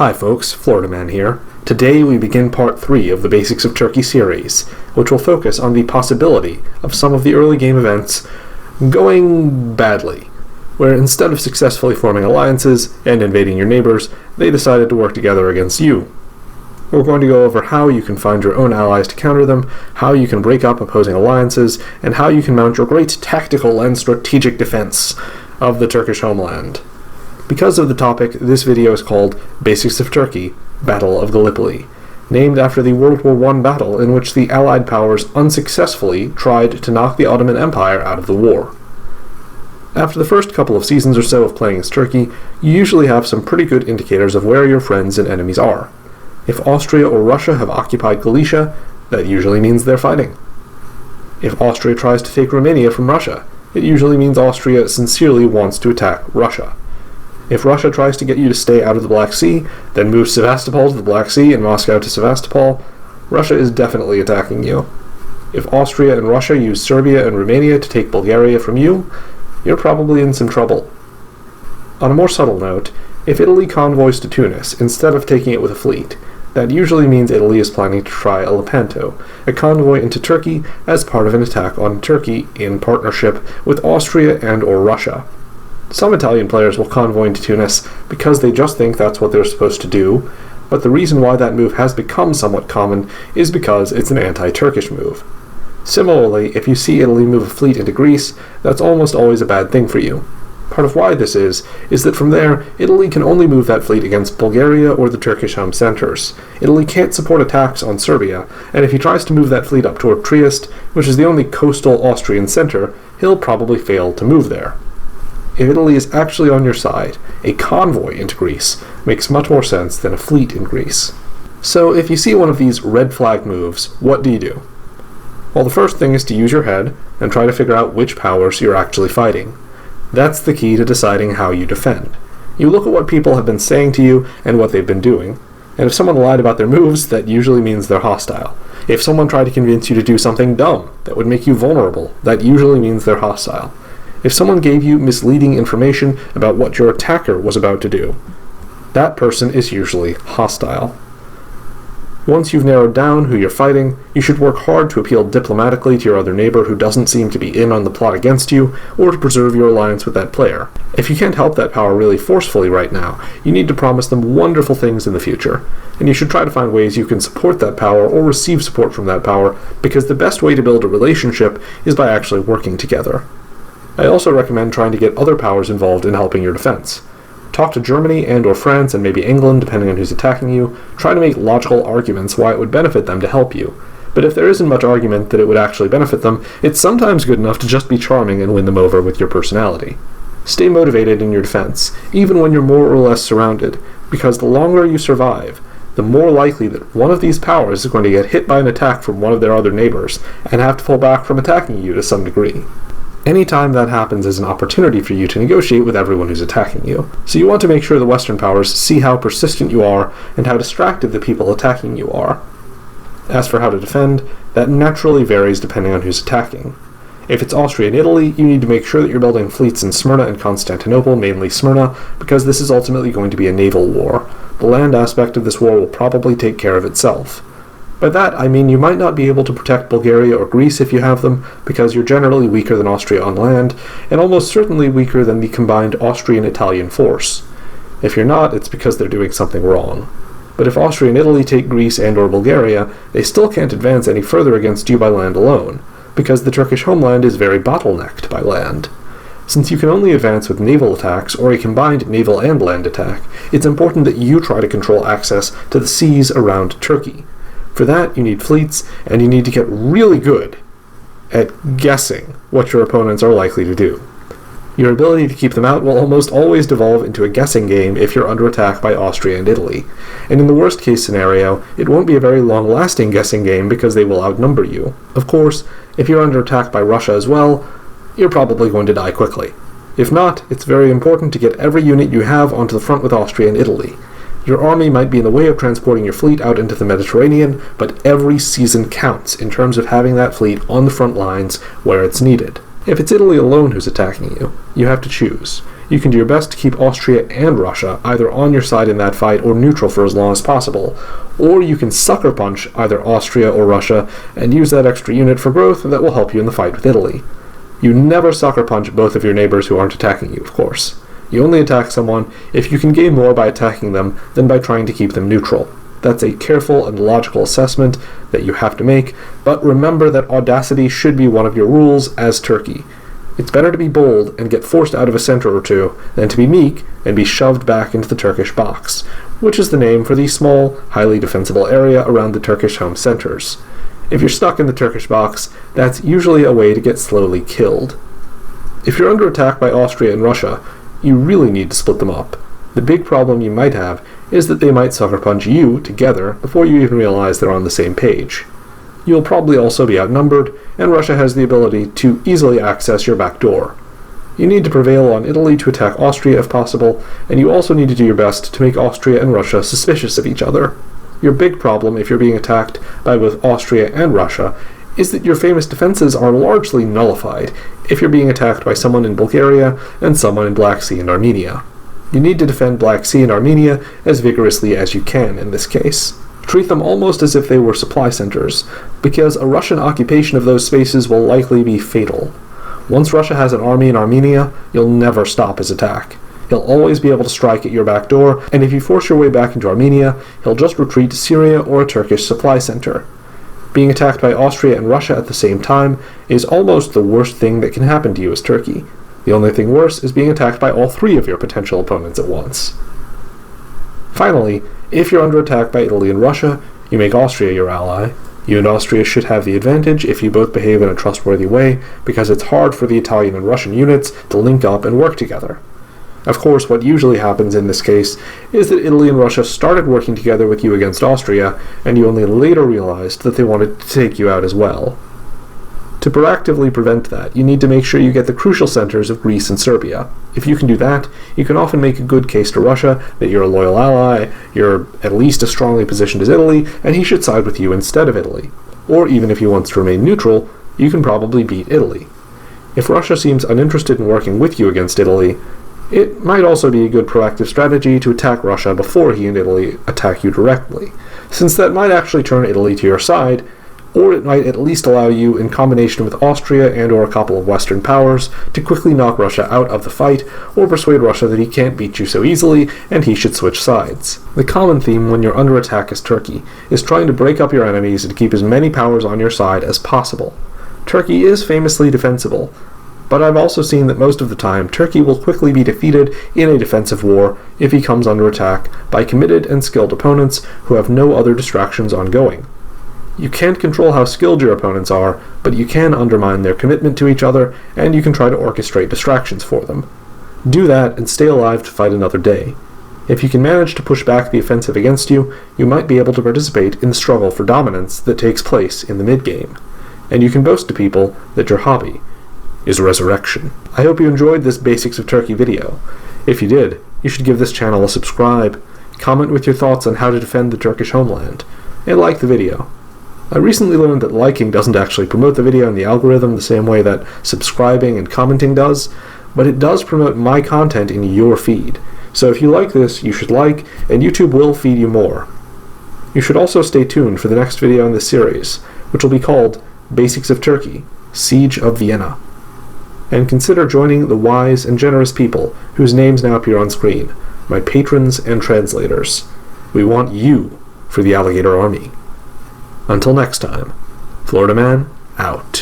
Hi folks, Florida Man here. Today we begin part 3 of the Basics of Turkey series, which will focus on the possibility of some of the early game events going badly, where instead of successfully forming alliances and invading your neighbors, they decided to work together against you. We're going to go over how you can find your own allies to counter them, how you can break up opposing alliances, and how you can mount your great tactical and strategic defense of the Turkish homeland. Because of the topic, this video is called Basics of Turkey, Battle of Gallipoli, named after the World War I battle in which the Allied powers unsuccessfully tried to knock the Ottoman Empire out of the war. After the first couple of seasons or so of playing as Turkey, you usually have some pretty good indicators of where your friends and enemies are. If Austria or Russia have occupied Galicia, that usually means they're fighting. If Austria tries to take Romania from Russia, it usually means Austria sincerely wants to attack Russia. If Russia tries to get you to stay out of the Black Sea, then move Sevastopol to the Black Sea and Moscow to Sevastopol, Russia is definitely attacking you. If Austria and Russia use Serbia and Romania to take Bulgaria from you, you're probably in some trouble. On a more subtle note, if Italy convoys to Tunis instead of taking it with a fleet, that usually means Italy is planning to try a Lepanto, a convoy into Turkey as part of an attack on Turkey in partnership with Austria and or Russia. Some Italian players will convoy into Tunis because they just think that's what they're supposed to do, but the reason why that move has become somewhat common is because it's an anti-Turkish move. Similarly, if you see Italy move a fleet into Greece, that's almost always a bad thing for you. Part of why this is that from there, Italy can only move that fleet against Bulgaria or the Turkish home centers. Italy can't support attacks on Serbia, and if he tries to move that fleet up toward Trieste, which is the only coastal Austrian center, he'll probably fail to move there. If Italy is actually on your side, a convoy into Greece makes much more sense than a fleet in Greece. So if you see one of these red flag moves, what do? Well, the first thing is to use your head and try to figure out which powers you're actually fighting. That's the key to deciding how you defend. You look at what people have been saying to you and what they've been doing, and if someone lied about their moves, that usually means they're hostile. If someone tried to convince you to do something dumb that would make you vulnerable, that usually means they're hostile. If someone gave you misleading information about what your attacker was about to do, that person is usually hostile. Once you've narrowed down who you're fighting, you should work hard to appeal diplomatically to your other neighbor who doesn't seem to be in on the plot against you, or to preserve your alliance with that player. If you can't help that power really forcefully right now, you need to promise them wonderful things in the future, and you should try to find ways you can support that power or receive support from that power, because the best way to build a relationship is by actually working together. I also recommend trying to get other powers involved in helping your defense. Talk to Germany and or France and maybe England, depending on who's attacking you. Try to make logical arguments why it would benefit them to help you. But if there isn't much argument that it would actually benefit them, it's sometimes good enough to just be charming and win them over with your personality. Stay motivated in your defense, even when you're more or less surrounded, because the longer you survive, the more likely that one of these powers is going to get hit by an attack from one of their other neighbors and have to pull back from attacking you to some degree. Anytime that happens is an opportunity for you to negotiate with everyone who's attacking you. So you want to make sure the Western powers see how persistent you are and how distracted the people attacking you are. As for how to defend, that naturally varies depending on who's attacking. If it's Austria and Italy, you need to make sure that you're building fleets in Smyrna and Constantinople, mainly Smyrna, because this is ultimately going to be a naval war. The land aspect of this war will probably take care of itself. By that, I mean you might not be able to protect Bulgaria or Greece if you have them, because you're generally weaker than Austria on land, and almost certainly weaker than the combined Austrian-Italian force. If you're not, it's because they're doing something wrong. But if Austria and Italy take Greece and or Bulgaria, they still can't advance any further against you by land alone, because the Turkish homeland is very bottlenecked by land. Since you can only advance with naval attacks or a combined naval and land attack, it's important that you try to control access to the seas around Turkey. For that, you need fleets, and you need to get really good at guessing what your opponents are likely to do. Your ability to keep them out will almost always devolve into a guessing game if you're under attack by Austria and Italy, and in the worst case scenario, it won't be a very long-lasting guessing game because they will outnumber you. Of course, if you're under attack by Russia as well, you're probably going to die quickly. If not, it's very important to get every unit you have onto the front with Austria and Italy. Your army might be in the way of transporting your fleet out into the Mediterranean, but every season counts in terms of having that fleet on the front lines where it's needed. If it's Italy alone who's attacking you, you have to choose. You can do your best to keep Austria and Russia either on your side in that fight or neutral for as long as possible, or you can sucker punch either Austria or Russia and use that extra unit for growth that will help you in the fight with Italy. You never sucker punch both of your neighbors who aren't attacking you, of course. You only attack someone if you can gain more by attacking them than by trying to keep them neutral. That's a careful and logical assessment that you have to make, but remember that audacity should be one of your rules as Turkey. It's better to be bold and get forced out of a center or two than to be meek and be shoved back into the Turkish box, which is the name for the small, highly defensible area around the Turkish home centers. If you're stuck in the Turkish box, that's usually a way to get slowly killed. If you're under attack by Austria and Russia, you really need to split them up. The big problem you might have is that they might sucker punch you together before you even realize they're on the same page. You'll probably also be outnumbered, and Russia has the ability to easily access your back door. You need to prevail on Italy to attack Austria if possible, and you also need to do your best to make Austria and Russia suspicious of each other. Your big problem if you're being attacked by both Austria and Russia is that your famous defenses are largely nullified if you're being attacked by someone in Bulgaria and someone in Black Sea and Armenia. You need to defend Black Sea and Armenia as vigorously as you can in this case. Treat them almost as if they were supply centers, because a Russian occupation of those spaces will likely be fatal. Once Russia has an army in Armenia, you'll never stop his attack. He'll always be able to strike at your back door, and if you force your way back into Armenia, he'll just retreat to Syria or a Turkish supply center. Being attacked by Austria and Russia at the same time is almost the worst thing that can happen to you as Turkey. The only thing worse is being attacked by all three of your potential opponents at once. Finally, if you're under attack by Italy and Russia, you make Austria your ally. You and Austria should have the advantage if you both behave in a trustworthy way, because it's hard for the Italian and Russian units to link up and work together. Of course, what usually happens in this case is that Italy and Russia started working together with you against Austria, and you only later realized that they wanted to take you out as well. To proactively prevent that, you need to make sure you get the crucial centers of Greece and Serbia. If you can do that, you can often make a good case to Russia that you're a loyal ally, you're at least as strongly positioned as Italy, and he should side with you instead of Italy. Or even if he wants to remain neutral, you can probably beat Italy. If Russia seems uninterested in working with you against Italy, it might also be a good proactive strategy to attack Russia before he and Italy attack you directly, since that might actually turn Italy to your side, or it might at least allow you, in combination with Austria and or a couple of Western powers, to quickly knock Russia out of the fight, or persuade Russia that he can't beat you so easily, and he should switch sides. The common theme when you're under attack as Turkey is trying to break up your enemies and keep as many powers on your side as possible. Turkey is famously defensible, but I've also seen that most of the time Turkey will quickly be defeated in a defensive war if he comes under attack by committed and skilled opponents who have no other distractions ongoing. You can't control how skilled your opponents are, but you can undermine their commitment to each other, and you can try to orchestrate distractions for them. Do that and stay alive to fight another day. If you can manage to push back the offensive against you, you might be able to participate in the struggle for dominance that takes place in the mid-game. And you can boast to people that your hobby is resurrection. I hope you enjoyed this Basics of Turkey video. If you did, you should give this channel a subscribe, comment with your thoughts on how to defend the Turkish homeland, and like the video. I recently learned that liking doesn't actually promote the video in the algorithm the same way that subscribing and commenting does, but it does promote my content in your feed. So if you like this, you should like, and YouTube will feed you more. You should also stay tuned for the next video in this series, which will be called Basics of Turkey, Siege of Vienna. And consider joining the wise and generous people whose names now appear on screen, my patrons and translators. We want you for the Alligator Army. Until next time, Florida Man, out.